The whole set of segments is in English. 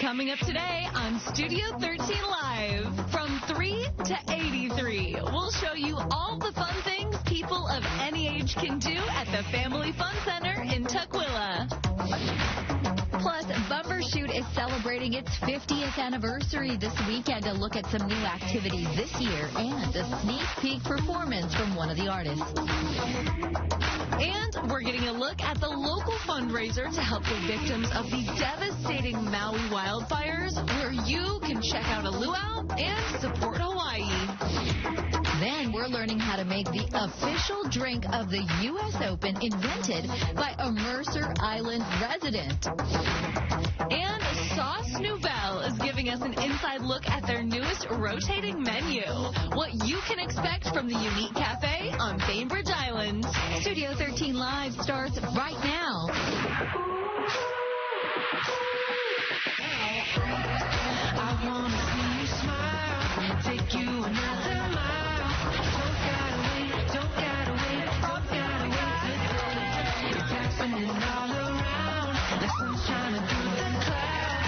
Coming up today on Studio 13 Live, from 3 to 83, we'll show you all the fun things people of any age can do at the Family Fun Center in Tukwila. Plus, Bumbershoot is celebrating its 50th anniversary this weekend. A look at some new activities this year and a sneak peek performance from one of the artists. And we're getting a look at the local fundraiser to help the victims of the devastating Maui wildfires, where you can check out a luau and support Hawaii. Then we're learning how to make the official drink of the U.S. Open, invented by a Mercer Island resident. And Sauce Nouvelle is giving us an inside look at their newest rotating menu. What you can expect from the unique cafe on Bainbridge Island. Studio 13 Live starts right now. I want to see you smile, take you another mile. Don't gotta wait today. You're dancing all around, the sun's shining through the clouds.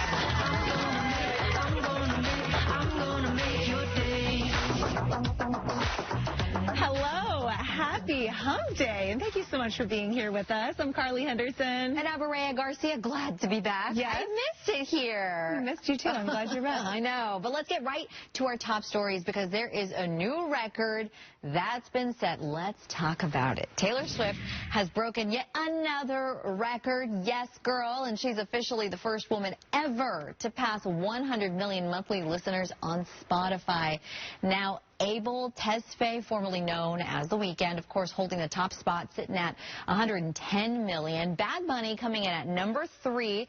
I'm gonna make your day. Hello, happy hump day, and thank you so much for being here with us. I'm Carly Henderson. And I'm Mireya Garcia. Glad to be back. Yes. I missed it here. I missed you too. I'm glad you're back. I know. But let's get right to our top stories, because there is a new record that's been set. Let's talk about it. Taylor Swift has broken yet another record. Yes, girl. And she's officially the first woman ever to pass 100 million monthly listeners on Spotify. Now, Abel Tesfaye, formerly known as The Weeknd, of course, holding the top spot, sitting at 110 million. Bad Bunny coming in at number 3.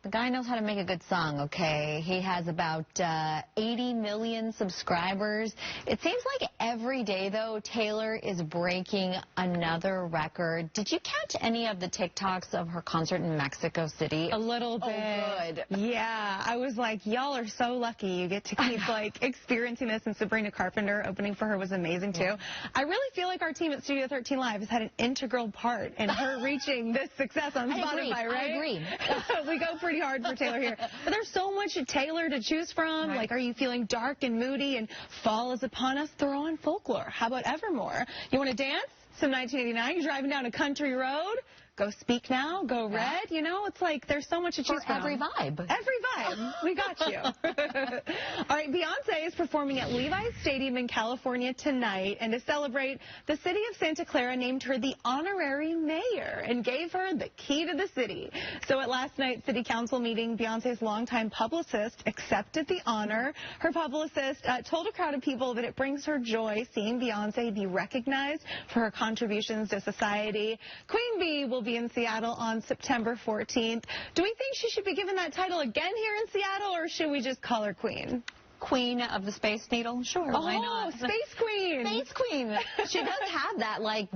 The guy knows how to make a good song, okay? He has about 80 million subscribers. It seems like every day, though, Taylor is breaking another record. Did you catch any of the TikToks of her concert in Mexico City? A little bit. Oh, good. Yeah, I was like, y'all are so lucky you get to keep, like, experiencing this, and Sabrina Carpenter opening for her was amazing, too. Yeah. I really feel like our team at Studio 13 Live has had an integral part in her reaching this success on Spotify, right? I agree. We go pretty hard for Taylor here. But there's so much Taylor to choose from. Right. Like, are you feeling dark and moody and fall is upon us? Throw on folklore. How about Evermore? You want to dance? Some 1989. You're driving down a country road. Go Speak Now, Go Red, you know, it's like there's so much to choose from. Every vibe. Every vibe. We got you. All right, Beyonce is performing at Levi's Stadium in California tonight, and to celebrate, the city of Santa Clara named her the honorary mayor and gave her the key to the city. So at last night's city council meeting, Beyonce's longtime publicist accepted the honor. Her publicist told a crowd of people that it brings her joy seeing Beyonce be recognized for her contributions to society. Queen Bee will be in Seattle on September 14th. Do we think she should be given that title again here in Seattle, or should we just call her Queen? Queen of the Space Needle? Sure, why not? Space Queen! Space Queen! She does have that, like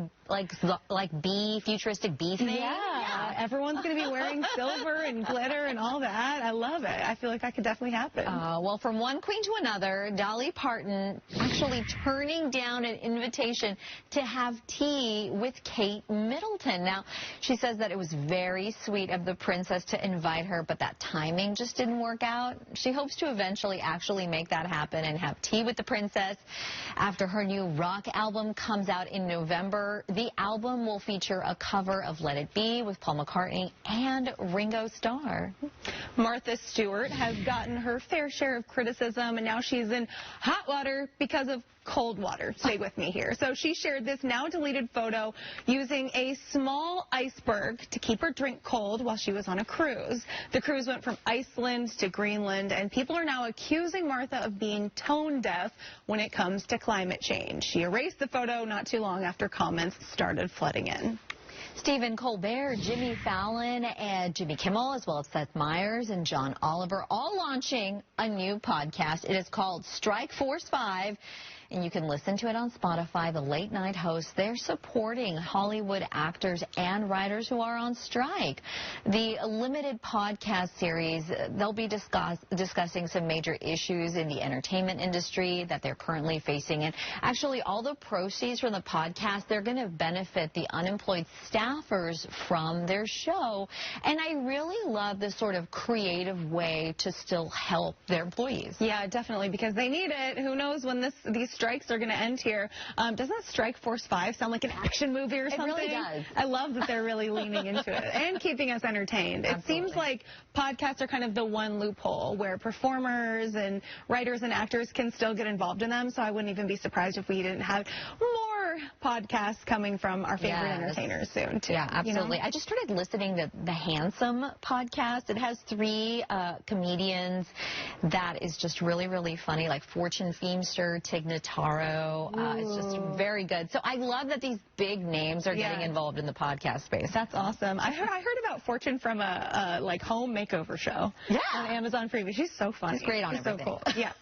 bee, futuristic bee thing. Yeah. Everyone's going to be wearing silver and glitter and all that. I love it. I feel like that could definitely happen. Well, from one queen to another, Dolly Parton actually turning down an invitation to have tea with Kate Middleton. Now, she says that it was very sweet of the princess to invite her, but that timing just didn't work out. She hopes to eventually actually make that happen and have tea with the princess after her new rock album comes out in November. The album will feature a cover of Let It Be with Paul McCartney and Ringo Starr. Martha Stewart has gotten her fair share of criticism, and now she's in hot water because of cold water. Stay with me here. So she shared this now deleted photo using a small iceberg to keep her drink cold while she was on a cruise. The cruise went from Iceland to Greenland, and people are now accusing Martha of being tone deaf when it comes to climate change. She erased the photo not too long after comments started flooding in. Stephen Colbert, Jimmy Fallon, and Jimmy Kimmel, as well as Seth Meyers and John Oliver, all launching a new podcast. It is called Strike Force 5. and you can listen to it on Spotify. The late night hosts, they're supporting Hollywood actors and writers who are on strike. The limited podcast series, they'll be discussing some major issues in the entertainment industry that they're currently facing. And actually, all the proceeds from the podcast, they're going to benefit the unemployed staffers from their show. And I really love this sort of creative way to still help their employees. Yeah, definitely, because they need it. Who knows when these strikes are going to end here. Doesn't Strike Force 5 sound like an action movie or something? It really does. I love that they're really leaning into it and keeping us entertained. Absolutely. It seems like podcasts are kind of the one loophole where performers and writers and actors can still get involved in them, so I wouldn't even be surprised if we didn't have more podcasts coming from our favorite entertainers soon, too. Yeah, absolutely. You know? I just started listening to the Handsome podcast. It has 3 comedians that is just really, really funny, like Fortune Feimster, Tig Notaro. It's just very good. So I love that these big names are getting involved in the podcast space. That's awesome. I heard about Fortune from a like home makeover show on Amazon Freevee. She's so funny. She's great on everything. So cool. Yeah.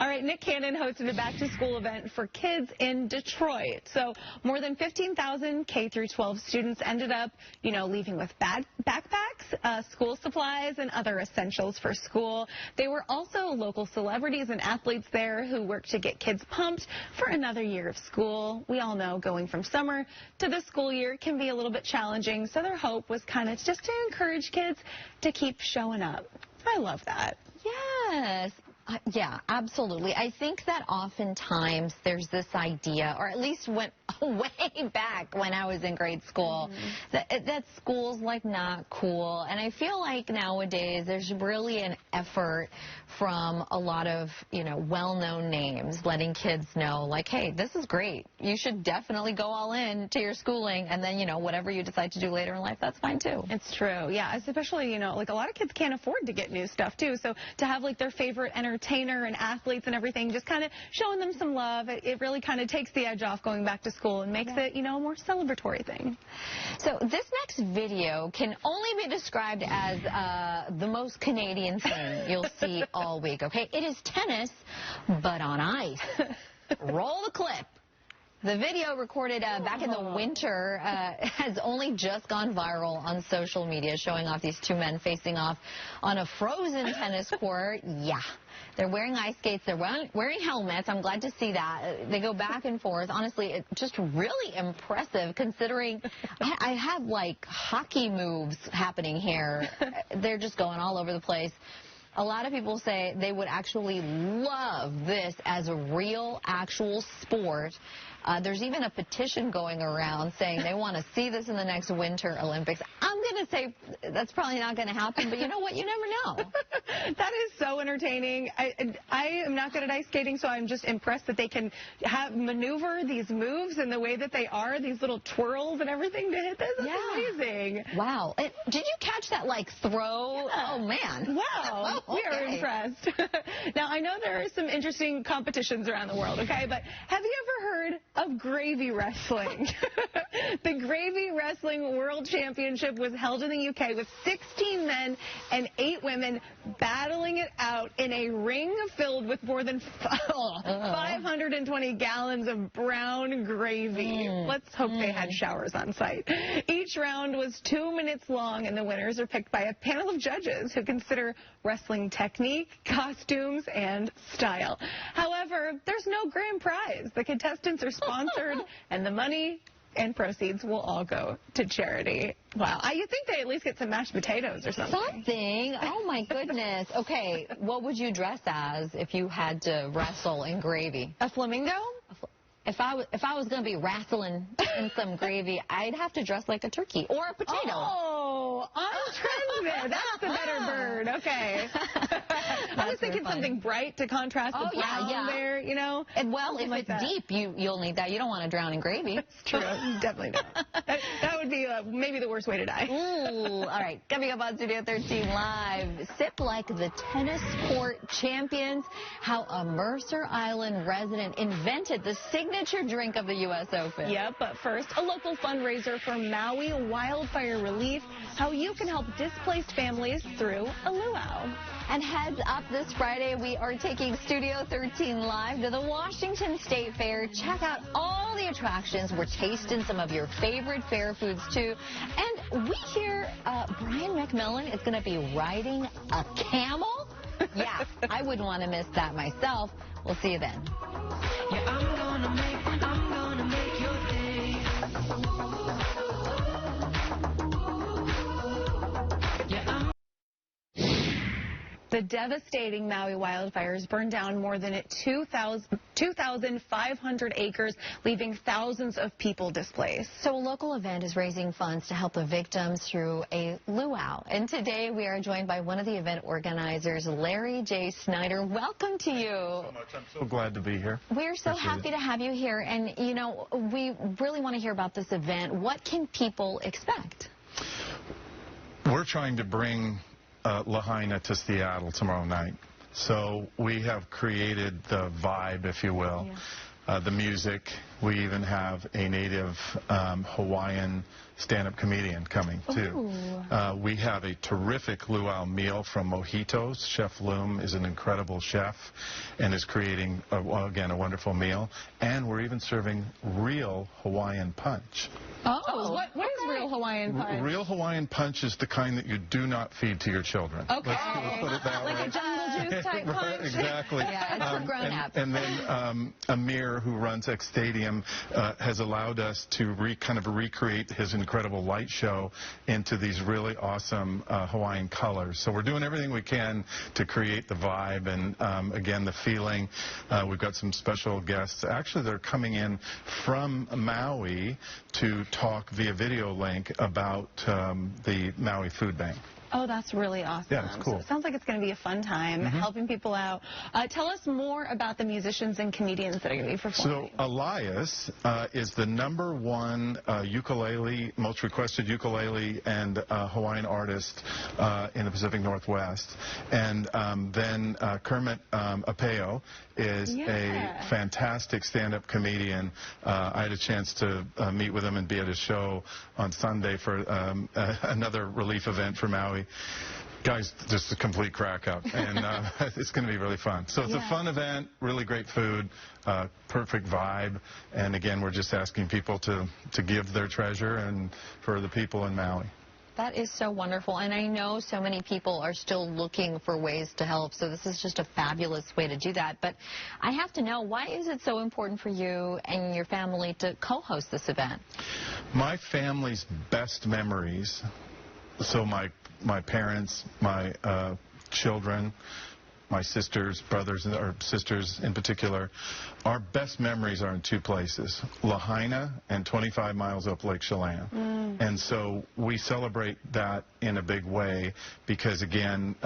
All right, Nick Cannon hosted a back-to-school event for kids in Detroit. So more than 15,000 K through 12 students ended up, leaving with backpacks, school supplies, and other essentials for school. They were also local celebrities and athletes there who worked to get kids pumped for another year of school. We all know going from summer to the school year can be a little bit challenging, so their hope was kind of just to encourage kids to keep showing up. I love that. Yes. Yeah, absolutely. I think that oftentimes there's this idea, or at least went way back when I was in grade school, that school's like not cool. And I feel like nowadays there's really an effort from a lot of, well-known names letting kids know, like, hey, this is great. You should definitely go all in to your schooling. And then, whatever you decide to do later in life, that's fine too. It's true. Yeah, especially, like a lot of kids can't afford to get new stuff too. So to have like their favorite entertainer and athletes and everything, just kind of showing them some love, it really kind of takes the edge off going back to school and makes it, a more celebratory thing. So this next video can only be described as the most Canadian thing you'll see all week, okay? It is tennis, but on ice. Roll the clip. The video recorded back in the winter has only just gone viral on social media, showing off these 2 men facing off on a frozen tennis court. Yeah. They're wearing ice skates. They're wearing helmets. I'm glad to see that. They go back and forth. Honestly, it's just really impressive considering I have like hockey moves happening here. They're just going all over the place. A lot of people say they would actually love this as a real, actual sport. There's even a petition going around saying they want to see this in the next Winter Olympics. I'm going to say that's probably not going to happen, but you know what? You never know. That is so entertaining. I am not good at ice skating, so I'm just impressed that they can maneuver these moves in the way that they are, these little twirls and everything to hit this. It's amazing. Wow. Did you catch that, throw? Yeah. Oh, man. Wow. We are impressed. Now, I know there are some interesting competitions around the world, okay, but have you ever heard of gravy wrestling? The Gravy Wrestling World Championship was held in the UK with 16 men and 8 women battling it out in a ring filled with more than 520 gallons of brown gravy. Let's hope they had showers on site. Each round was 2 minutes long, and the winners are picked by a panel of judges who consider wrestling technique, costumes, and style. However, there's no grand prize. The contestants are sponsored, and the money and proceeds will all go to charity. Wow. You think they at least get some mashed potatoes or something. Something. Oh, my goodness. Okay, what would you dress as if you had to wrestle in gravy? A flamingo? If I was going to be wrestling in some gravy, I'd have to dress like a turkey or a potato. Oh, on trend there. That's the better bird. Okay. I was thinking something bright to contrast the brown there, And well, if it's deep, you'll need that. You don't want to drown in gravy. That's true. Definitely not. That would be maybe the worst way to die. Ooh, all right. Coming up on Studio 13 Live, sip like the tennis court champions, how a Mercer Island resident invented the signature drink of the U.S. Open. Yep, but first, a local fundraiser for Maui wildfire relief, how how you can help displaced families through a luau. And heads up, this Friday we are taking Studio 13 live to the Washington State Fair. Check out all the attractions. We're tasting some of your favorite fair foods too. And we hear Brian McMillan is going to be riding a camel. Yeah, I wouldn't want to miss that myself. We'll see you then. Yeah, I'm gonna make your day. Yeah, The devastating Maui wildfires burned down more than 2,500 acres, leaving thousands of people displaced. So a local event is raising funds to help the victims through a luau. And today we are joined by one of the event organizers, Larry J. Snyder. Welcome to you. So much. I'm so glad to be here. We're so happy to have you here. And, you know, we really want to hear about this event. What can people expect? We're trying to bring Lahaina to Seattle tomorrow night. So we have created the vibe, if you will, the music. We even have a native Hawaiian stand-up comedian coming, too. We have a terrific luau meal from Mojitos. Chef Loom is an incredible chef and is creating, again, a wonderful meal. And we're even serving real Hawaiian punch. What is real Hawaiian punch? Real Hawaiian punch is the kind that you do not feed to your children. Okay. Let's put it that like way. a jungle juice type punch? Exactly. Yeah, it's for grown-ups. And then Amir, who runs X Stadium, has allowed us to kind of recreate his incredible light show into these really awesome Hawaiian colors. So we're doing everything we can to create the vibe and, again, the feeling. We've got some special guests. Actually, they're coming in from Maui to talk via video link about the Maui Food Bank. Oh, that's really awesome. Yeah, it's cool. So it sounds like it's going to be a fun time, helping people out. Tell us more about the musicians and comedians that are going to be performing. So Elias is the #1 ukulele, most requested ukulele and Hawaiian artist in the Pacific Northwest. And then Kermit Apeo is a fantastic stand-up comedian. I had a chance to meet with him and be at his show on Sunday for another relief event for Maui. Guys, just a complete crack up, and it's going to be really fun. So it's a fun event, really great food, perfect vibe, and again, we're just asking people to give their treasure and for the people in Maui. That is so wonderful, and I know so many people are still looking for ways to help, so this is just a fabulous way to do that. But I have to know, why is it so important for you and your family to co-host this event? My family's best memories, so my parents, my children, my sisters, brothers, or sisters in particular, our best memories are in two places, Lahaina and 25 miles up Lake Chelan. And so we celebrate that in a big way because, again,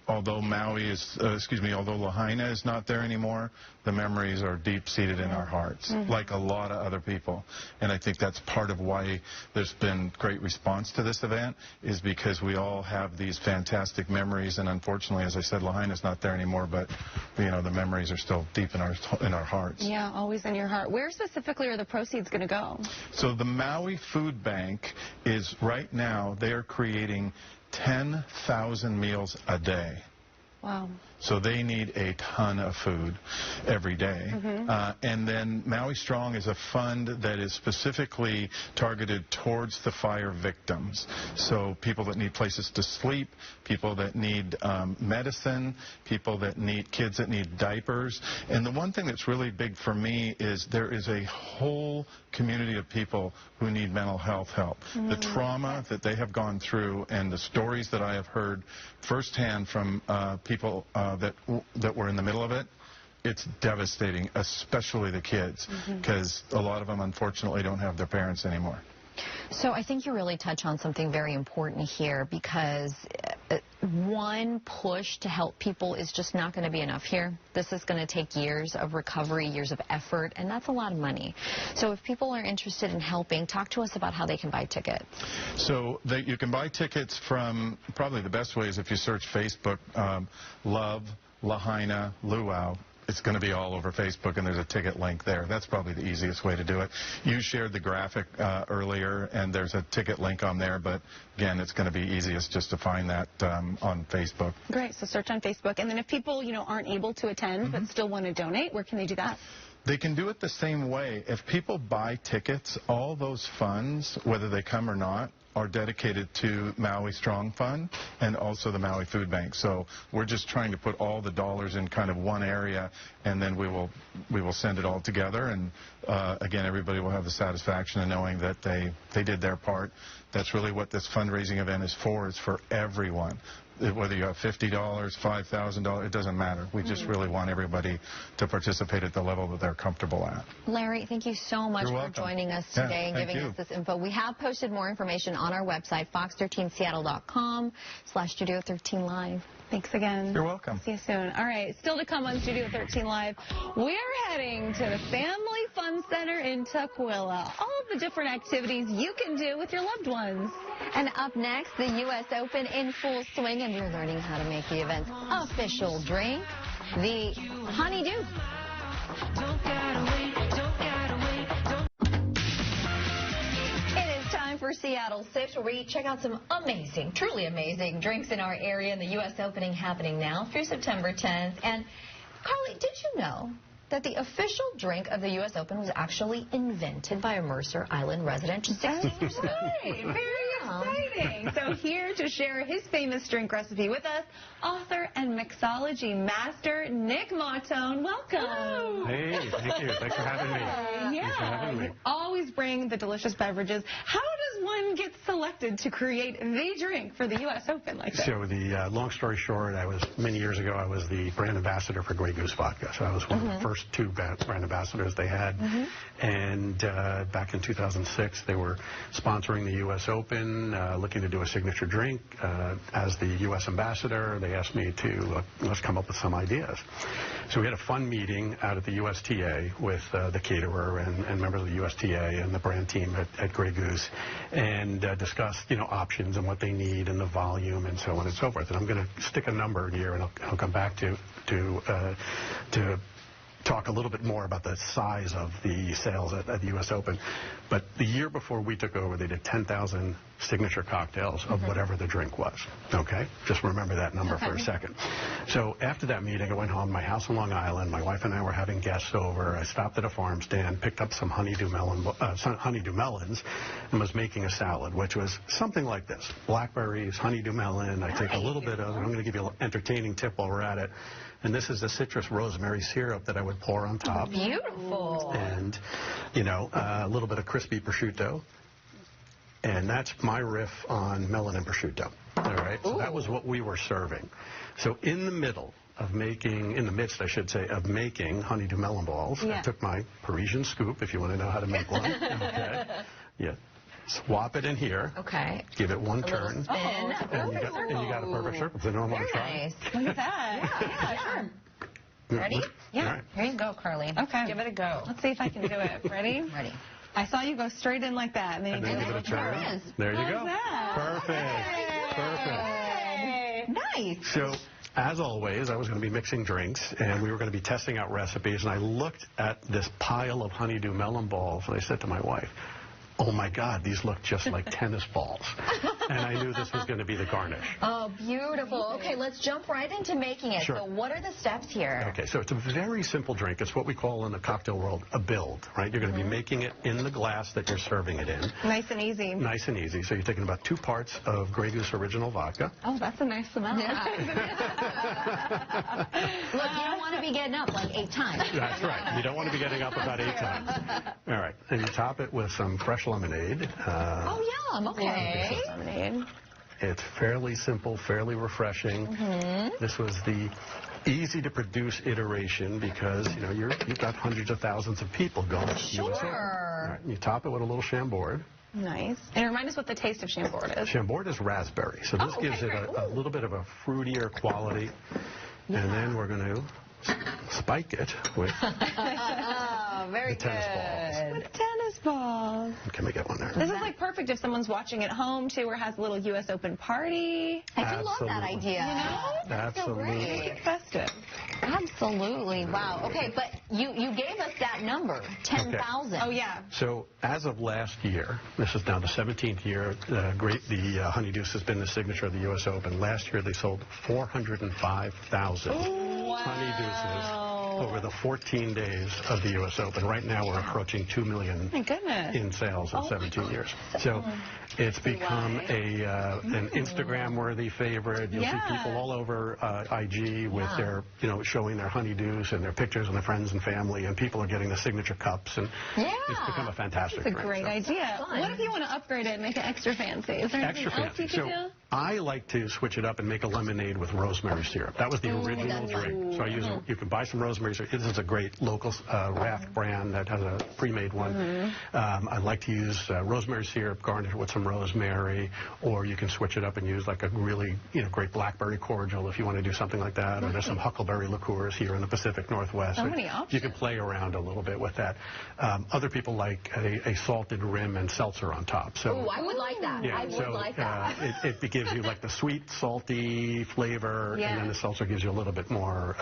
although although Lahaina is not there anymore, the memories are deep-seated in our hearts, like a lot of other people. And I think that's part of why there's been great response to this event, is because we all have these fantastic memories. And unfortunately, as I said, Lahaina's not there anymore, but, you know, the memories are still deep in our hearts. Yeah, always in your heart. Where specifically are the proceeds going to go? So the Maui Food Bank is, right now, they are creating 10,000 meals a day. Wow. So they need a ton of food every day. And then Maui Strong is a fund that is specifically targeted towards the fire victims. So people that need places to sleep, people that need medicine, people that need, kids that need diapers. And the one thing that's really big for me is there is a whole community of people who need mental health help. The trauma that they have gone through and the stories that I have heard firsthand from people that were in the middle of it, it's devastating, especially the kids, because a lot of them, unfortunately, don't have their parents anymore. So I think you really touch on something very important here, because one push to help people is just not going to be enough here. This is going to take years of recovery, years of effort, and that's a lot of money. So if people are interested in helping, talk to us about how they can buy tickets. So you can buy tickets from, probably the best way is if you search Facebook, Love Lahaina Luau, it's going to be all over Facebook, and there's a ticket link there. That's probably the easiest way to do it. You shared the graphic earlier, and there's a ticket link on there, but again, it's going to be easiest just to find that on Facebook. Great. So search on Facebook. And then if people, aren't able to attend but still want to donate, where can they do that? They can do it the same way. If people buy tickets, all those funds, whether they come or not, are dedicated to Maui Strong Fund and also the Maui Food Bank. So we're just trying to put all the dollars in kind of one area, and then we will send it all together. And again, everybody will have the satisfaction of knowing that they did their part. That's really what this fundraising event is for. It's for everyone. Whether you have $50, $5,000, it doesn't matter. We just really want everybody to participate at the level that they're comfortable at. Larry, thank you so much for joining us today and giving us this info. We have posted more information on our website, fox13seattle.com/Studio13Live. Thanks again. You're welcome. See you soon. All right, still to come on Studio 13 Live, we're heading to the Family Fun Center in Tukwila. All of the different activities you can do with your loved ones. And up next, the U.S. Open in full swing, and we're learning how to make the event's official drink, the Honeydew. It is time for Seattle Sips, where we check out some amazing, truly amazing drinks in our area, and the U.S. Opening happening now through September 10th. And Carly, did you know that the official drink of the U.S. Open was actually invented by a Mercer Island resident just 16 years ago? Very exciting. So here to share his famous drink recipe with us, author and mixology master Nick Mautone. Welcome. Hey, thank you. Thanks for having me. Thanks for having me. You always bring the delicious beverages. How does one get selected to create the drink for the U.S. Open like that? So the long story short, many years ago, I was the brand ambassador for Grey Goose Vodka. So I was one of the first two brand ambassadors they had. And back in 2006, they were sponsoring the U.S. Open, looking to do a signature drink. As the U.S. ambassador, they asked me to let's come up with some ideas. So we had a fun meeting out at the USTA with the caterer and members of the USTA and the brand team at Grey Goose, and discussed options and what they need and the volume and so on and so forth. And I'm going to stick a number here, and I'll come back to talk a little bit more about the size of the sales at the U.S. Open. But the year before we took over, they did 10,000 signature cocktails of whatever the drink was. Okay? Just remember that number for a second. So after that meeting, I went home to my house in Long Island. My wife and I were having guests over. I stopped at a farm stand, picked up some honeydew melons, and was making a salad, which was something like this. Blackberries, honeydew melon. I take a little bit of, I'm going to give you an entertaining tip while we're at it. And this is the citrus rosemary syrup that I would pour on top. Beautiful. And, a little bit of crispy prosciutto. And that's my riff on melon and prosciutto. All right? So that was what we were serving. So in the midst, I should say, of making honeydew melon balls, I took my Parisian scoop, if you want to know how to make one. Okay. Yeah. Swap it in here. Okay. Give it one turn. Spin. And you got a perfect circle. So no one want to try. Nice. Look at that. Yeah, sure. Ready? Yeah. All right. Here you go, Carly. Okay. Give it a go. Let's see if I can do it. Ready? Ready. I saw you go straight in like that. And then, And then give it a turn. There it is. There you How's go. that? Perfect. Nice. So, as always, I was going to be mixing drinks, and we were going to be testing out recipes, and I looked at this pile of honeydew melon balls, and I said to my wife, oh my God, these look just like tennis balls. And I knew this was going to be the garnish. Oh, beautiful. Okay, let's jump right into making it. Sure. So what are the steps here? Okay, so it's a very simple drink. It's what we call in the cocktail world a build, right? You're going to be making it in the glass that you're serving it in. Nice and easy. Nice and easy. So you're taking about 2 parts of Grey Goose original vodka. Oh, that's a nice amount. Yeah. Look, you don't want to be getting up like 8 times. That's right. You don't want to be getting up about 8 times. All right. And you top it with some fresh lemonade. Oh, yum. Okay. Lemonade. It's fairly simple, fairly refreshing. This was the easy-to-produce iteration because, you've got hundreds of thousands of people going to the US Open. All right. You top it with a little Chambord. Nice. And remind us what the taste of Chambord is. Chambord is raspberry, so this gives it a little bit of a fruitier quality. And then we're going to spike it with Very the tennis balls. With tennis balls. Can we get one there? This is like perfect if someone's watching at home too, or has a little U.S. Open party. I do love that Absolutely. idea. You know? Absolutely. Make it festive. Absolutely. Wow. Okay, but you gave us that number, 10,000. Oh, yeah. So as of last year, this is now the 17th year, the Honeydeuce has been the signature of the U.S. Open. Last year they sold 405,000 Honeydeuces over the 14 days of the U.S. Open. Right now we're approaching 2 million My goodness. in sales in 17 years. So it's become an Instagram-worthy favorite. You'll see people all over IG with their, showing their Honeydeuce and their pictures and their friends and family, and people are getting the signature cups, and it's become a fantastic It's a great idea. Fun. What if you want to upgrade it and make it extra fancy? Is there anything Extra else you fancy. could do? I like to switch it up and make a lemonade with rosemary syrup. That was the original drink. So I use you can buy some rosemary syrup. This is a great local Raft brand that has a pre-made one. I like to use rosemary syrup, garnish it with some rosemary, or you can switch it up and use like a really great blackberry cordial if you want to do something like that. Or there's some huckleberry liqueurs here in the Pacific Northwest. So many options. You can play around a little bit with that. Other people like a salted rim and seltzer on top. So I would like that. yeah, I would like that. it gives you like the sweet, salty flavor, and then the seltzer gives you a little bit more,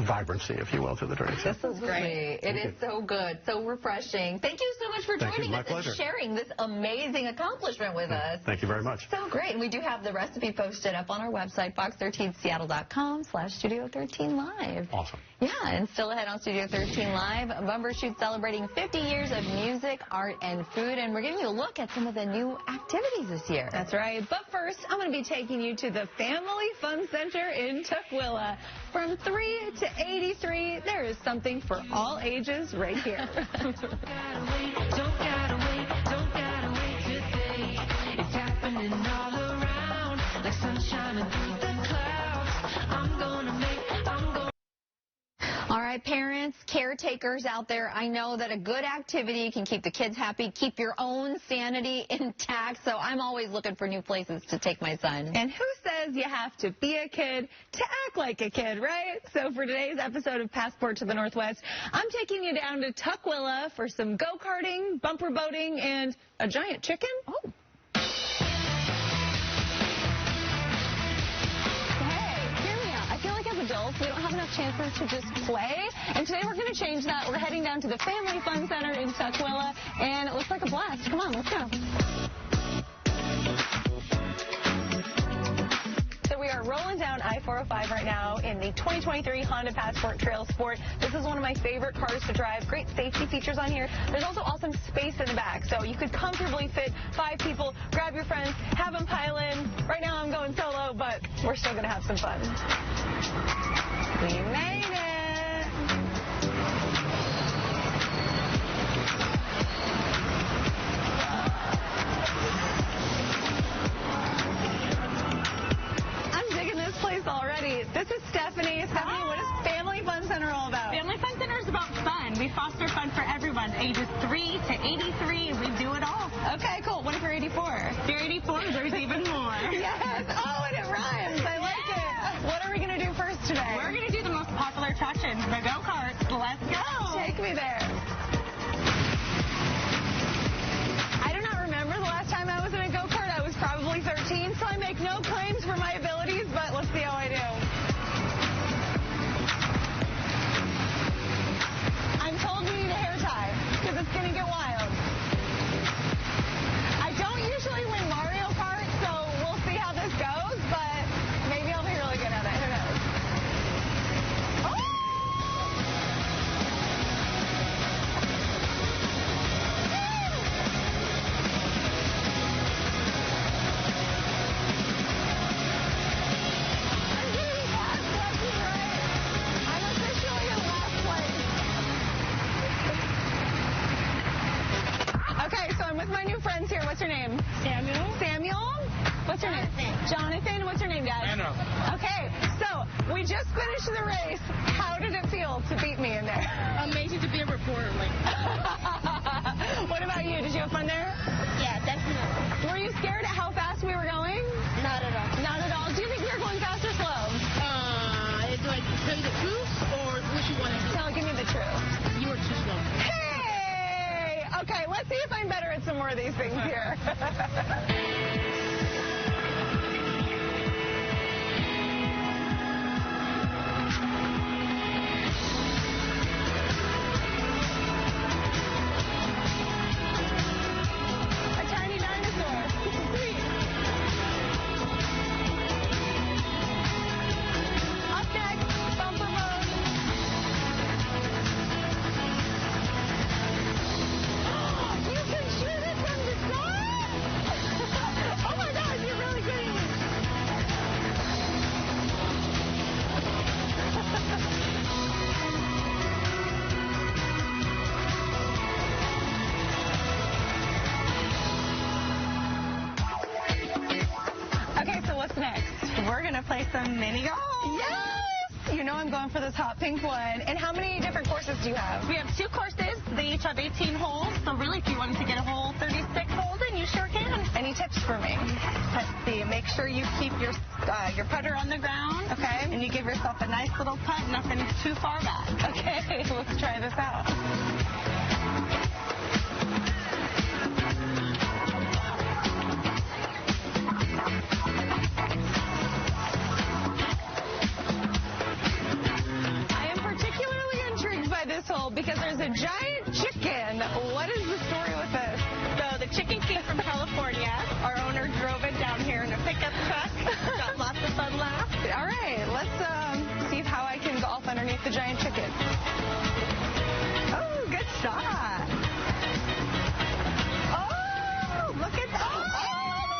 vibrancy, if you will, to the drink. This is great. It is so good, so refreshing. Thank you so much for joining us and sharing this amazing accomplishment with us. Thank you very much. So great. And we do have the recipe posted up on our website, fox13seattle.com/Studio13Live. Awesome. Yeah, and still ahead on Studio 13 Live, Bumbershoot celebrating 50 years of music, art, and food, and we're giving you a look at some of the new activities this year. That's right. But first, I'm going to be taking you to the Family Fun Center in Tukwila. From 3 to 83, there is something for all ages right here. Don't gotta wait today. It's happening all around, like sunshine through the clouds. I'm gonna All right, parents, caretakers out there, I know that a good activity can keep the kids happy, keep your own sanity intact, so I'm always looking for new places to take my son. And who says you have to be a kid to act like a kid, right? So for today's episode of Passport to the Northwest, I'm taking you down to Tukwila for some go-karting, bumper boating, and a giant chicken. Oh. Adults, we don't have enough chances to just play, and today we're going to change that. We're heading down to the Family Fun Center in Tukwila, and it looks like a blast. Come on, let's go. So we are rolling down I-405 right now in the 2023 Honda Passport Trail Sport. This is one of my favorite cars to drive. Great safety features on here. There's also awesome space in the back, so you could comfortably fit 5 people. Grab your friends, have them pile in. Right now I'm going solo, but we're still going to have some fun. We made it! I'm digging this place already. This is Stephanie. Stephanie, what is Family Fun Center all about? Family Fun Center is about fun. We foster fun for everyone, ages 3 to 83. We do it all. Okay, cool. What if you're 84? If you're 84, there's even more. Yes! Oh, and it rhymes. I like it. What are we going to do first today? We're going to do the most popular attraction, the go-karts. Let's go. Take me there. I do not remember the last time I was in a go-kart. I was probably 13, so I make no claims for my abilities, but let's see how I do. I'm told we need a hair tie, because it's going to get wild. I don't usually win Mario Kart, so we'll see how this goes, but maybe I'll be really good at it. Who knows? Here. What's your name? Samuel. Samuel? What's your name? Jonathan. What's your name, guys? Anna. Okay, so we just finished the race. How did it feel to beat me in there? Amazing to be a reporter. What about you? Did you have fun there? Yeah, definitely. Were you scared at how fast we were going? Not at all. Not at all. Do you think we were going fast or slow? It's like tell you the truth or what you want to do. Tell, give me the truth. You were too slow. Hey! Okay, let's see if I'm better at some more of these things here. a mini golf. Yes! You know I'm going for this hot pink one. And how many different courses do you have? We have 2 courses. They each have 18 holes. So really, if you wanted to get a whole 36 holes in, you sure can. Any tips for me? Let's see. Make sure you keep your putter on the ground. Okay. And you give yourself a nice little putt, nothing too far back. Okay, let's try this out. Because there's a giant chicken. What is the story with this? So the chicken came from California. Our owner drove it down here in a pickup truck. Got lots of fun laughs. All right, let's see how I can golf underneath the giant chicken. Oh, good shot. Oh, look at that. Oh,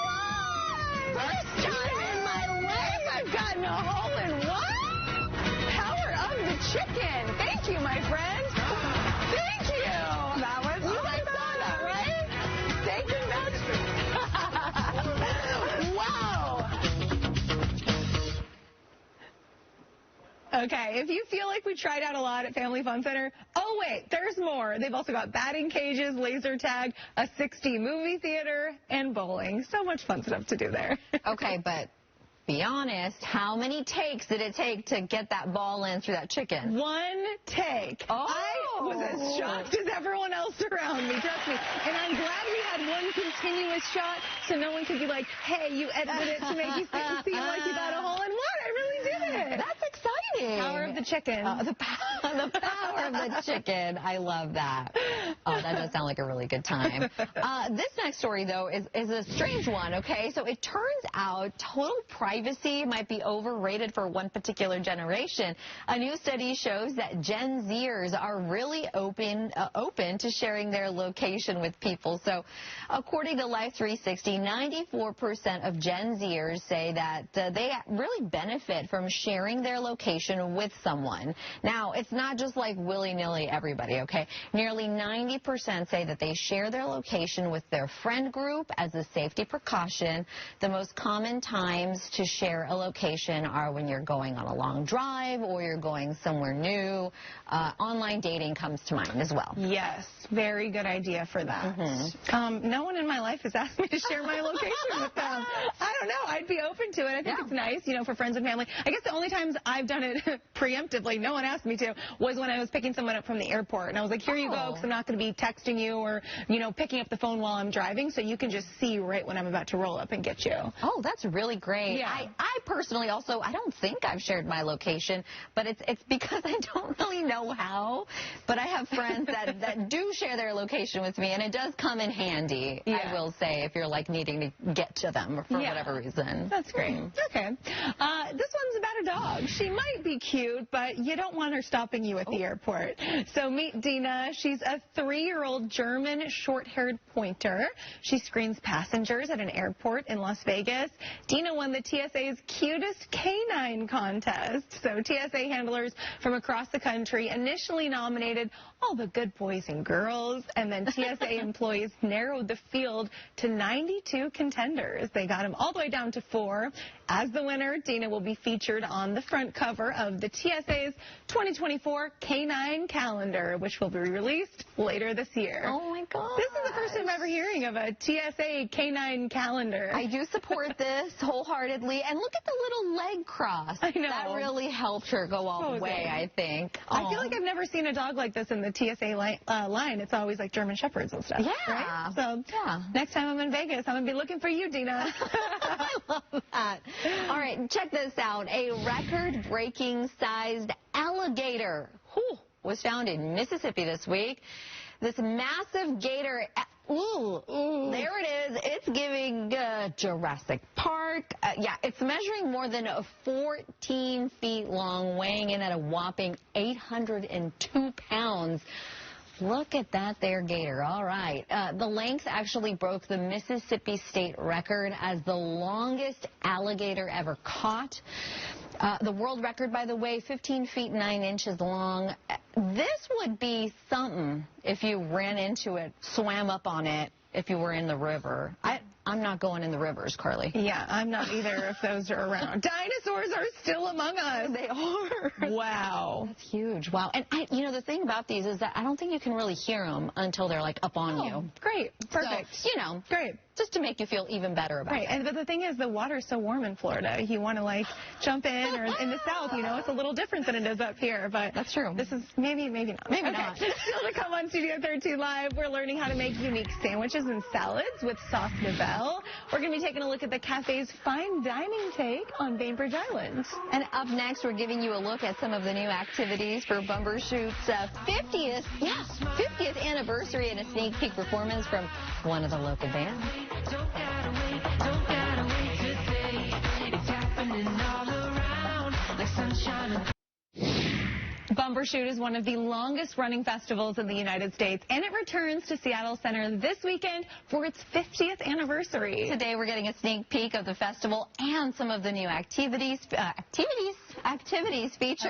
first time in my life I've gotten a hole in one. Power of the chicken. Thank you, my friend. Thank you. That was you guys saw that, right? Thank you, wow. Okay, if you feel like we tried out a lot at Family Fun Center, oh wait, there's more. They've also got batting cages, laser tag, a 6D movie theater, and bowling. So much fun stuff to do there. Okay, but be honest, how many takes did it take to get that ball in through that chicken? 1 take. Oh. I was as shocked as everyone else around me, trust me. And I'm glad we had one continuous shot so no one could be like, hey, you edited it to make you seem like you got a hole in one. I really did it. That's exciting. Power of the chicken. The power of the chicken. I love that. Oh, that does sound like a really good time. This next story, though, is a strange one, okay? So it turns out total privacy might be overrated for one particular generation. A new study shows that Gen Zers are really open to sharing their location with people. So according to Life 360, 94% of Gen Zers say that they really benefit from sharing their location with someone. Now, it's not just like willy-nilly everybody, okay? Nearly 90% say that they share their location with their friend group as a safety precaution. The most common times to share a location are when you're going on a long drive or you're going somewhere new. Online dating comes to mind as well. Yes, very good idea for that. No one in my life has asked me to share my location with them. I don't know. I'd be open to it. I think it's nice, you know, for friends and family. I guess the only times I've done it preemptively, no one asked me to, was when I was picking someone up from the airport. And I was like, here you go, because I'm not going to be texting you or, you know, picking up the phone while I'm driving, so you can just see right when I'm about to roll up and get you. Oh, that's really great. Yeah. I personally also, I don't think I've shared my location, but it's because I don't really know how. But I have friends that do share their location with me, and it does come in handy, I will say, if you're like needing to get to them for whatever reason. That's great. Okay. This one's about a dog. She might be cute, but you don't want her stopping you at the airport. So meet Dina. She's a 3-year-old German short-haired pointer. She screens passengers at an airport in Las Vegas. Dina won the TSA's Cutest Canine Contest. So TSA handlers from across the country initially nominated all the good boys and girls, and then TSA employees narrowed the field to 92 contenders. They got them all the way down to 4. As the winner, Dina will be featured on the front cover of the TSA's 2024 Canine Calendar, which will be released later this year. Oh, my God. This is the first time I'm ever hearing of a TSA Canine Calendar. I do support this wholeheartedly. And look at the little leg cross. I know. That really helped her go all the way, I think. I feel like I've never seen a dog like this in the TSA line. It's always like German Shepherds and stuff. Yeah. Right? So next time I'm in Vegas, I'm going to be looking for you, Dina. I love that. All right, check this out. A record-breaking sized alligator was found in Mississippi this week. This massive gator, there it is. It's giving Jurassic Park. It's measuring more than 14 feet long, weighing in at a whopping 802 pounds. Look at that there gator. All right. The length actually broke the Mississippi state record as the longest alligator ever caught. The world record, by the way, 15 feet 9 inches long. This would be something if you ran into it, swam up on it, if you were in the river. I'm not going in the rivers, Carly. Yeah, I'm not either if those are around. Dinosaurs dinosaurs are still among us. They are. Wow. That's huge. Wow. And the thing about these is that I don't think you can really hear them until they're like up on you. Great. Perfect. So, Great. just to make you feel even better about it. But the thing is, the water's so warm in Florida. You want to like jump in, or in the South, it's a little different than it is up here. But that's true. This is maybe not. Maybe not. Still to come on Studio 13 Live, we're learning how to make unique sandwiches and salads with Sauce Novelle. We're going to be taking a look at the cafe's fine dining take on Bainbridge Island. And up next, we're giving you a look at some of the new activities for Bumbershoot's 50th anniversary and a sneak peek performance from one of the local bands. Don't gotta wait today. It's happening all around like sunshine. Bumbershoot is one of the longest running festivals in the United States, and it returns to Seattle Center this weekend for its 50th anniversary. Today we're getting a sneak peek of the festival and some of the new activities featured.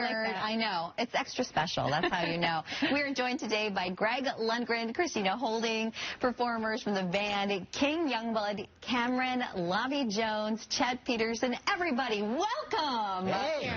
I like that. I know. It's extra special. That's how you know. We are joined today by Greg Lundgren, Christina Holding, performers from the band King Youngblood, Cameron, Lavi Jones, Chet Peterson. Everybody, welcome. Hey.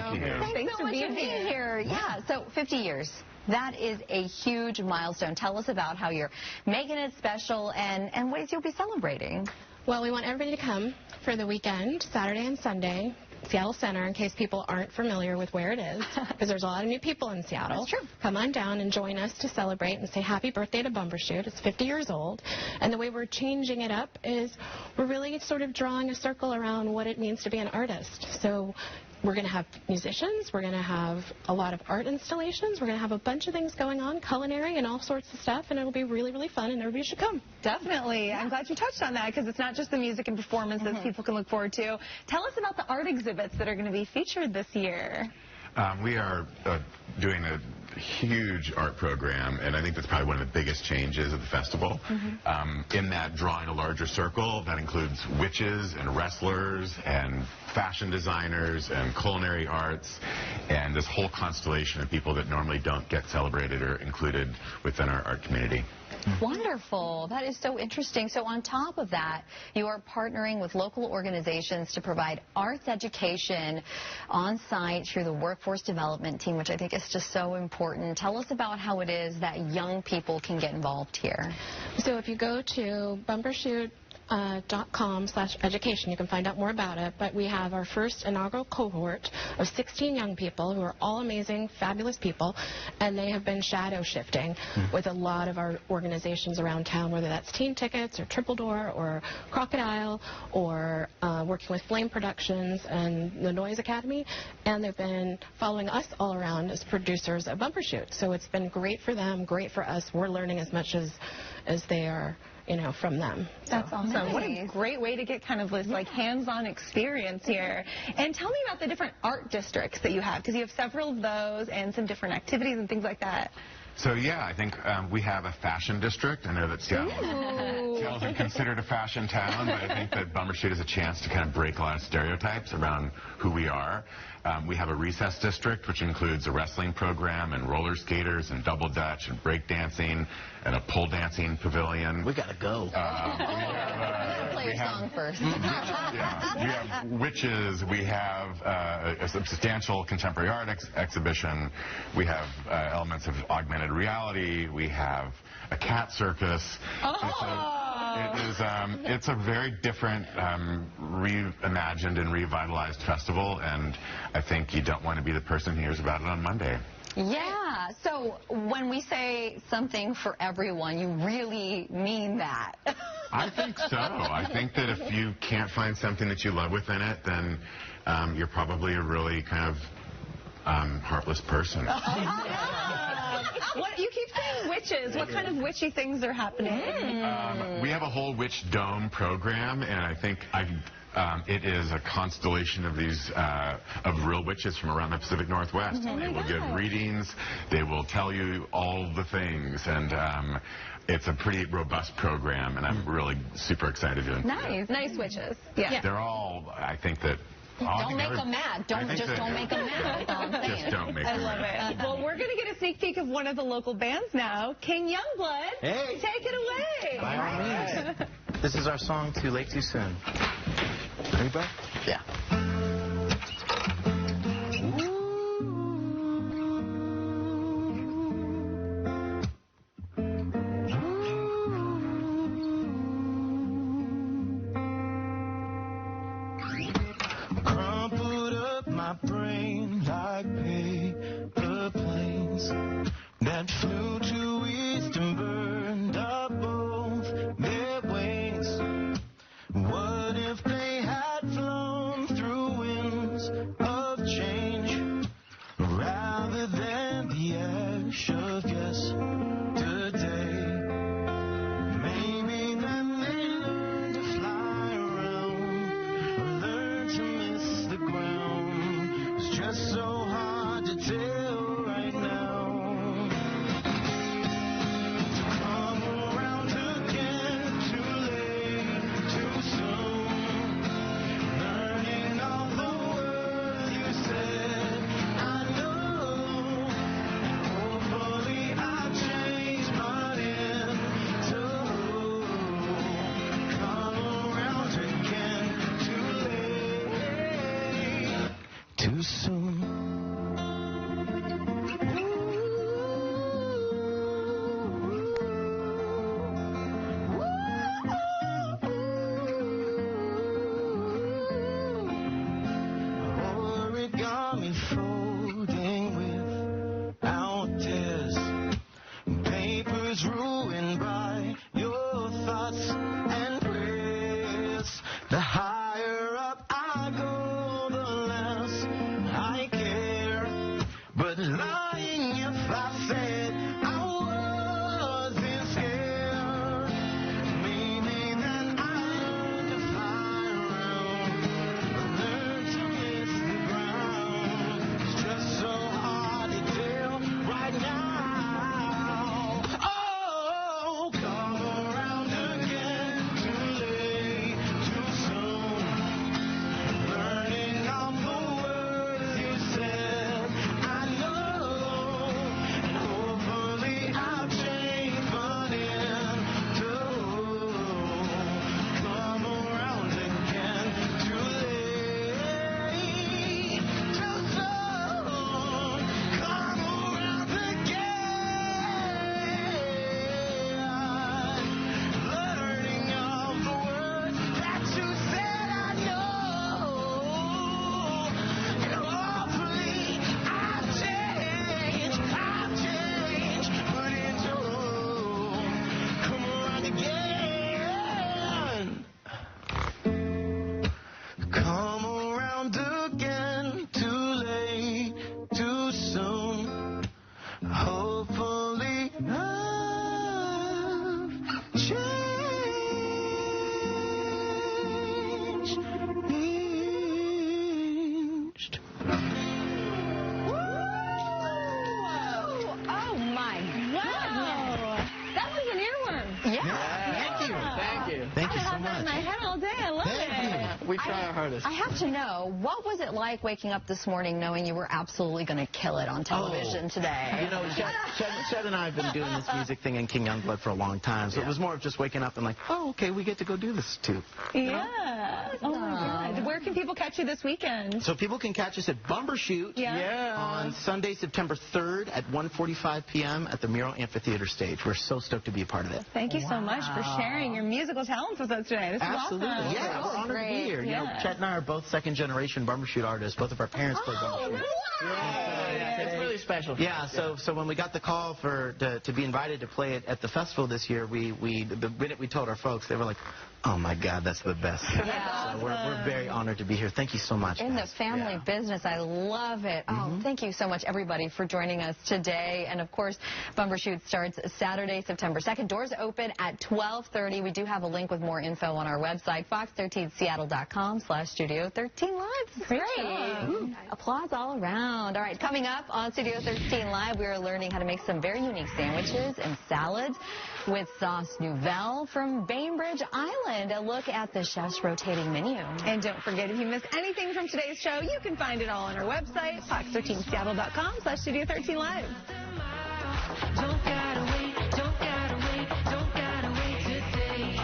Thanks so much for being here. Yeah, so 50 years. That is a huge milestone. Tell us about how you're making it special and ways you'll be celebrating. Well, we want everybody to come for the weekend, Saturday and Sunday, Seattle Center, in case people aren't familiar with where it is, because there's a lot of new people in Seattle. That's true. Come on down and join us to celebrate and say happy birthday to Bumbershoot. It's 50 years old. And the way we're changing it up is we're really sort of drawing a circle around what it means to be an artist. So we're going to have musicians, we're going to have a lot of art installations, we're going to have a bunch of things going on, culinary and all sorts of stuff, and it'll be really, really fun, and everybody should come. Definitely. I'm glad you touched on that, because it's not just the music and performances people can look forward to. Tell us about the art exhibits that are going to be featured this year. We are doing a huge art program, and I think that's probably one of the biggest changes of the festival. In that, drawing a larger circle that includes witches and wrestlers and fashion designers and culinary arts and this whole constellation of people that normally don't get celebrated or included within our art community. Wonderful. That is so interesting. So on top of that, you are partnering with local organizations to provide arts education on site through the workforce development team, which I think is just so important. Tell us about how it is that young people can get involved here. So if you go to bumbershoot.com/education, you can find out more about it. But we have our first inaugural cohort of 16 young people who are all amazing, fabulous people, and they have been shadow shifting with a lot of our organizations around town, whether that's Teen Tickets or Triple Door or Crocodile or working with Flame Productions and the Noise Academy, and they've been following us all around as producers of Bumbershoot. So it's been great for them, great for us. We're learning as much as they are, from them. That's awesome. What a great way to get kind of this like hands-on experience here. And tell me about the different art districts that you have, because you have several of those and some different activities and things like that. So yeah, I think we have a fashion district. I know that Seattle isn't considered a fashion town, but I think that Bumbershoot is a chance to kind of break a lot of stereotypes around who we are. We have a recess district, which includes a wrestling program and roller skaters and double dutch and break dancing and a pole dancing pavilion. We gotta go. Play your song first. We have witches. We have a substantial contemporary art exhibition. We have elements of augmented reality. We have a cat circus. It's a very different, reimagined and revitalized festival, and I think you don't want to be the person who hears about it on Monday. Yeah, so when we say something for everyone, you really mean that. I think so. I think that if you can't find something that you love within it, then you're probably a really kind of heartless person. What, you keep saying witches. What kind of witchy things are happening? We have a whole witch dome program, and I think it is a constellation of these of real witches from around the Pacific Northwest. They will give readings. They will tell you all the things, and it's a pretty robust program, and I'm really super excited to. Nice witches. Yeah. They're all. I think that. Don't make them mad. Don't make them mad. That's all I'm saying. Just don't make them mad. I love it. Well, we're going to get a sneak peek of one of the local bands now. King Youngblood. Hey. Take it away. By all means. This is our song, Too Late, Too Soon. Ready, bro? Yeah. just so hard to tell right now. Come around again, too late, too soon. Learning all the words you said, I know. Hopefully I'll change my end. Come around again, too late, too soon. Origami folding without tears, papers ruined by your thoughts and prayers. The higher up I go, the less I care. But lying if I said I wasn't scared, maybe then I learned to fly around, learn to miss the ground. It's just so hard to tell right now. Oh, come around again, too late, too soon. Learning all the words you said, I know. And hopefully I'll change, but into come around again, too late, too soon. Come around again. Learning all the words that you said, I know. And hopefully I'll change, but into come around again. Come around again, too late, too soon. Hopefully I've changed. Oh my goodness. That was an earworm. Yeah. Thank you. Thank you so much. I had that in my head all day. I love it. We try our hardest. I have to know, what was it like waking up this morning knowing you were absolutely going to kill it on television today? You know, Chet and I have been doing this music thing in King Youngblood for a long time, so it was more of just waking up and like, oh, okay, we get to go do this too. Yeah. Oh my God. Where can people catch you this weekend? So people can catch us at Bumbershoot on Sunday, September 3rd at 1:45 p.m. at the Mural Amphitheater stage. We're so stoked to be a part of it. Thank you so much for sharing your musical talents with us today. This is Absolutely. awesome. Yeah, we're honored to be here. You know, Yeah. Chet and I are both second-generation Bumbershoot artists. Both of our parents played Bumbershoot. It's really special. Yeah, so when we got the call to be invited to play it at the festival this year, the minute we told our folks, they were like, oh my God, that's the best. Yeah. So we're very honored to be here. Thank you so much. In the guys. family business. I love it. Oh, thank you so much, everybody, for joining us today. And, of course, Bumbershoot starts Saturday, September 2nd. Doors open at 12:30. We do have a link with more info on our website, fox13seattle.com/Studio13Live. Great Great. job. Applause all around. All right, coming up on Studio 13 Live, we are learning how to make some very unique sandwiches and salads with sauce nouvelle from Bainbridge Island. A look at the chef's rotating menu. And don't forget, if you missed anything from today's show, you can find it all on our website, fox13seattle.com/Studio13Live. Don't gotta wait, don't gotta wait, don't gotta wait today.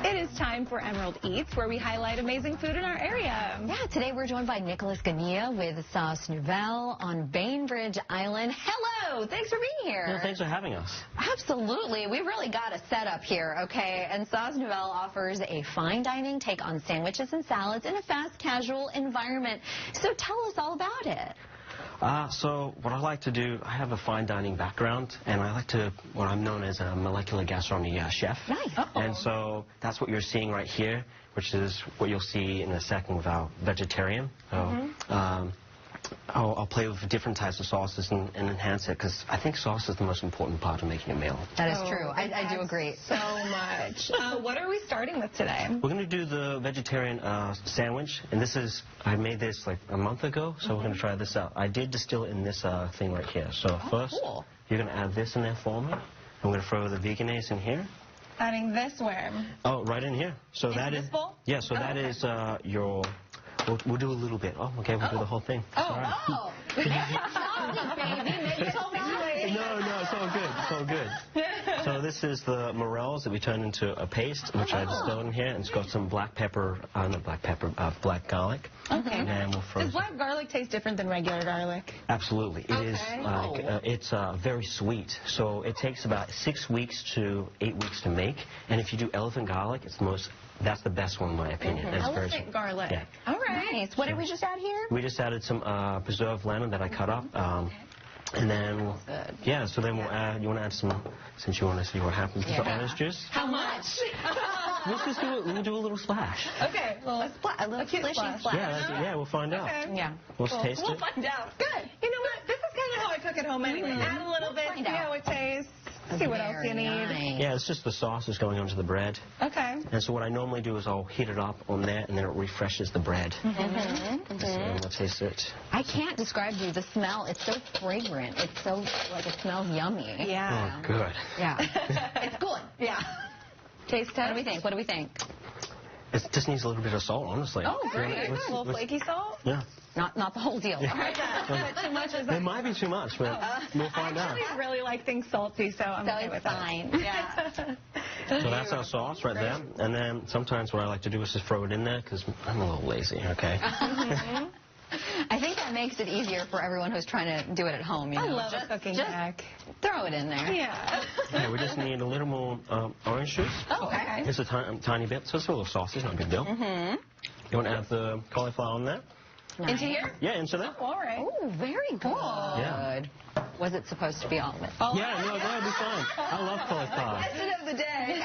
It is time for Emerald Eats, where we highlight amazing food in our area. Yeah, today we're joined by Nicholas Gania with Sauce Nouvelle on Bainbridge Island. Hello, thanks for being here. Well, thanks for having us. Absolutely, we really got a setup here, okay? And Sauce Nouvelle offers a fine dining take on sandwiches and salads in a fast casual environment. So tell us all about it. So what I like to do, I have a fine dining background, and I like to, what I'm known as a molecular gastronomy chef. Nice. And so that's what you're seeing right here, which is what you'll see in a second with our vegetarian. So, I'll play with different types of sauces and enhance it, because I think sauce is the most important part of making a meal. That is true. I do agree. So much. What are we starting with today? We're going to do the vegetarian sandwich, and I made this like a month ago, so we're going to try this out. I did distill it in this thing right here. So first, cool. you're going to add this in there for me. I'm going to throw the veganase in here. Adding this where? Oh, right in here. So Into that this is bowl? Yeah. So that is your. We'll do a little bit. Oh, okay. We'll do the whole thing. Oh, baby. Make so many. No, it's all good. It's all good. So this is the morels that we turned into a paste, which I distilled in here, and it's got some black pepper, not black pepper, black garlic. Okay. And we'll throw Does black garlic taste different than regular garlic? Absolutely. It is like, it's very sweet. So it takes about 6 weeks to 8 weeks to make. And if you do elephant garlic, that's the best one in my opinion. It's very Elephant garlic. Yeah. All right. Nice. What did we just add here? We just added some preserved lemon that I cut up. And then, so then we'll add, you want to add some, since you want to see what happens with the orange juice? How much? We'll do a little splash. Okay. Well, A little cute splishing splash. Yeah, we'll find out. Okay. Yeah. We'll taste We'll it. find out. Good. You know what? This is kind of how I cook at home anyway. Add a little bit, see how it tastes, see what else you need. Nice. Yeah, it's just the sauce is going onto the bread. Okay. And so what I normally do is I'll heat it up on there, and then it refreshes the bread. So we'll taste it. I can't describe to you the smell. It's so fragrant. It's so, like, it smells yummy. Yeah. Oh, good. Yeah. It's good. Yeah. Taste test. What do we think? What do we think? It just needs a little bit of salt, honestly. Oh, great. Let's- A little let's- flaky salt? Yeah. Not the whole deal. Is that too much? Is that It might be too much, but we'll find out. I actually really like things salty, so I'm So okay it's with fine. that. Yeah. So that's our sauce right there. And then sometimes what I like to do is just throw it in there, because I'm a little lazy, okay? I think that makes it easier for everyone who's trying to do it at home. You know? I love a cooking hack. Throw it in there. Yeah. Yeah, we just need a little more orange juice. Oh, okay. Just a tiny bit. So it's a little sauce. It's not a big deal. You want to add the cauliflower on there? Nice. Into here? Yeah, into there. All right. Oh, very good. Yeah. Was it supposed to be all of it? Yeah, no, that would be fine. I love cauliflower. Question of the day.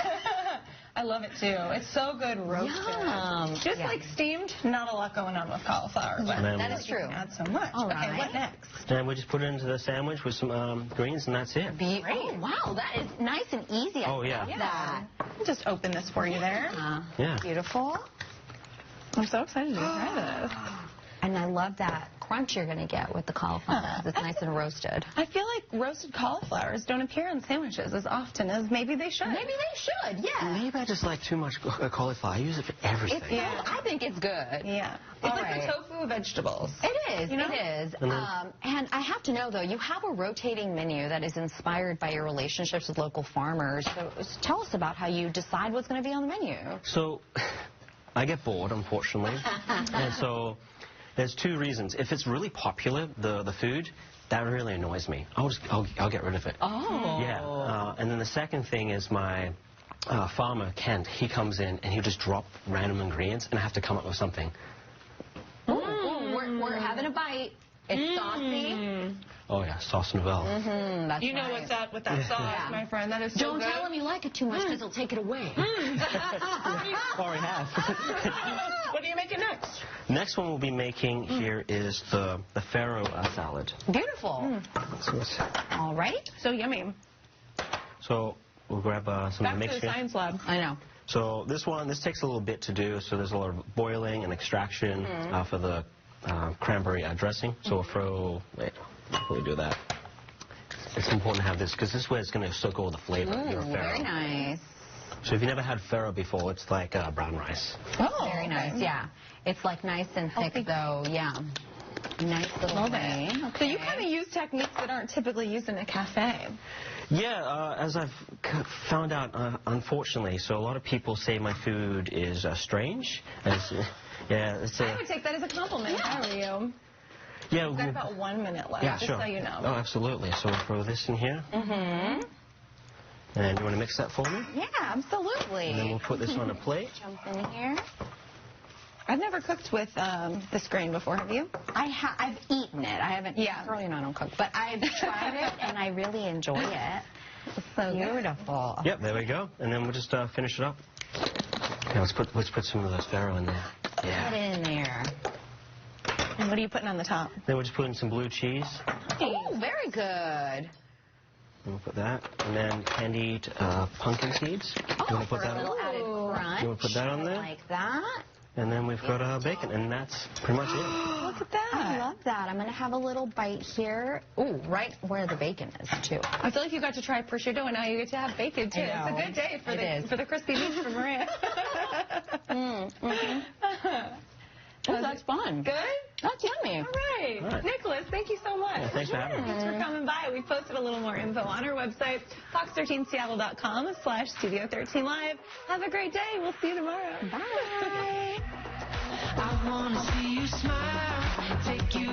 I love it too. It's so good roasted. Yum. Just like steamed, not a lot going on with cauliflower. But That is true. not so much. All Okay, right. what next? And we just put it into the sandwich with some greens, and that's it. Oh, wow. That is nice and easy. Oh, yeah. love that. I'll just open this for you there. Yeah. Beautiful. I'm so excited to try this. And I love that crunch you're going to get with the cauliflower. It's nice and roasted. I feel like roasted cauliflowers don't appear in sandwiches as often as maybe they should. Maybe they should, yeah. Maybe I just like too much cauliflower. I use it for everything. Yeah. I think it's good. Yeah. It's All like right. the tofu vegetables. It is. You know? It is. And then- And I have to know, though, you have a rotating menu that is inspired by your relationships with local farmers. So tell us about how you decide what's going to be on the menu. So I get bored, unfortunately. And so there's two reasons. If it's really popular, the food, that really annoys me. I'll get rid of it. Oh. Yeah. And then the second thing is my farmer, Kent, he comes in and he'll just drop random ingredients, and I have to come up with something. We're having a bite. It's saucy. Oh, yeah, sauce Nouvelle. That's You know right. what's up with that sauce, Yeah. my friend. That is so Don't good. tell him you like it too much because he'll take it away. Already have. What are you making next? Next one we'll be making here is the farro salad. Beautiful. All right. So yummy. So we'll grab some Back to mix the here. science lab. I know. So this takes a little bit to do. So there's a lot of boiling and extraction for the cranberry dressing. So we'll throw, before we do that, it's important to have this because this is where it's going to soak all the flavor of your farro. Very nice. So if you've never had farro before, it's like brown rice. Oh, Very nice, yeah. It's like nice and thick, though, yeah. Nice little thing. So you kind of use techniques that aren't typically used in a cafe. Yeah, as I've found out, unfortunately, so a lot of people say my food is strange. Yeah, it's I would take that as a compliment if I were you. yeah. We've got about 1 minute left, Yeah, just sure. so you know. Oh, absolutely. So we'll throw this in here. And you want to mix that for me? Yeah, absolutely. And then we'll put this on a plate. Jump in here. I've never cooked with this grain before, have you? I've eaten it. I haven't. Yeah. Girl, you know I don't cook, but I've tried it and I really enjoy it. It's so beautiful. Yep, there we go. And then we'll just finish it up. Yeah, let's put some of this farro in there. Put Yeah. it in there. And what are you putting on the top? Then we're just putting some blue cheese. Oh, very good. And we'll put that. And then candied pumpkin seeds. Oh, you want to put for that a little added crunch. You want to put that on there? Like that. And then we've got bacon, and that's pretty much it. Look at that. I love that. I'm going to have a little bite here. Ooh, right where the bacon is, too. I feel like you got to try prosciutto, and now you get to have bacon, too. I know. It's a good day for, It is. for the crispy meats for Mireya. Oh, that's fun. Good? That's yummy. All right. All right. Nicholas, thank you so much. Yeah, thanks for having me. Thanks for coming by. We posted a little more info on our website, fox13seattle.com/Studio13Live. Have a great day. We'll see you tomorrow. Bye. I wanna see you smile, take you